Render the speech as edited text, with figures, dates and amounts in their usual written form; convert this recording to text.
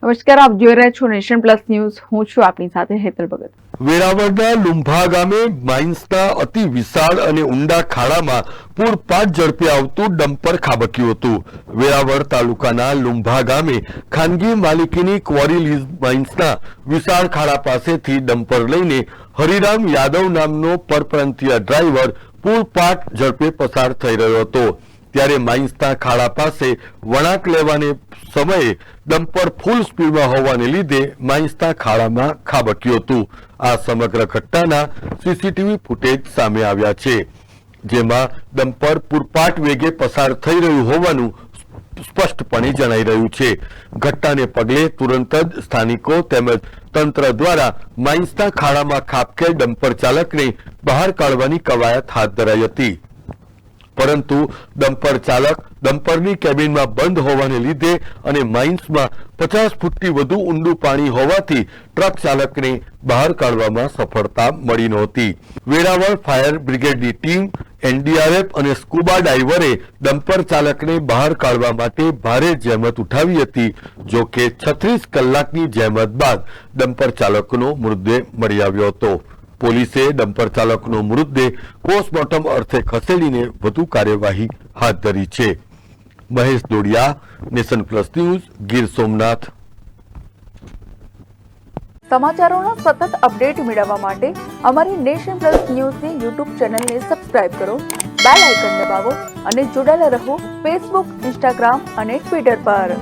નમસ્કાર, આપ જોઈ રહ્યા છો નેશન પ્લસ ન્યૂઝ. હું છું આપની સાથે હેતલ ભગત. વેરાવળના લુંભા ગામે માઇન્સના અતિ વિશાળ અને ઊંડા ખાડામાં પૂરપાટ ઝડપે આવતું ડમ્પર ખાબક્યું હતું. વેરાવળ તાલુકાના લુંભા ગામે ખાનગી માલિકીની ક્વોરી લીઝ માઇન્સના વિશાળ ખાડા પાસેથી ડમ્પર લઈને હરિરામ યાદવ નામનો પરપ્રાંતીય ડ્રાઈવર પૂરપાટ ઝડપે પસાર થઈ રહ્યો હતો. ત્યારે માઇન્સના ખાડા પાસે વળાંક લેવાને સમયે ડમ્પર ફૂલ સ્પીડમાં હોવાને લીધે માઇન્સના ખાડામાં ખાબક્યું હતું. આ સમગ્ર ઘટનાના સીસીટીવી ફૂટેજ સામે આવ્યા છે, જેમાં ડમ્પર પૂરપાટ વેગે પસાર થઈ રહ્યું હોવાનું સ્પષ્ટપણે જણાઈ રહ્યું છે. ઘટનાને પગલે તુરંત જ સ્થાનિકો તેમજ તંત્ર દ્વારા માઇન્સના ખાડામાં ખાબકેલ ડમ્પર ચાલકને બહાર કાઢવાની કવાયત હાથ ધરાઈ હતી. પરંતુ ડમ્પર ચાલક ડમ્પરની કેબિનમાં બંધ હોવાને લીધે અને માઇન્સમાં 50 ફૂટથી વધુ ઊંડું પાણી હોવાથી ટ્રક ચાલકને બહાર કાઢવામાં સફળતા મળી નહોતી. વેરાવળ ફાયર બ્રિગેડની ટીમ, એનડીઆરએફ અને સ્કુબા ડાઈવરે ડમ્પર ચાલકને બહાર કાઢવા માટે ભારે જહેમત ઉઠાવી હતી. જો કે 36 કલાકની જહેમત બાદ ડમ્પર ચાલકનો મૃતદેહ મળી આવ્યો હતો. પોલીસે ડમ્પર ચાલકનો મૃતદેહ પોસ્ટમોર્ટમ અર્થે ખસેડીને વધુ કાર્યવાહી હાથ ધરી છે. Mahesh Dodiya, nation plus news, Gir Somnath. સમાચારોના સતત અપડેટ મેળવવા માટે અમારી નેશન પ્લસ ન્યૂઝની યુટ્યુબ ચેનલને સબસ્ક્રાઇબ કરો, બેલ આઇકન દબાવો અને જોડાયેલા રહો ફેસબુક, ઇન્સ્ટાગ્રામ અને ટ્વિટર પર.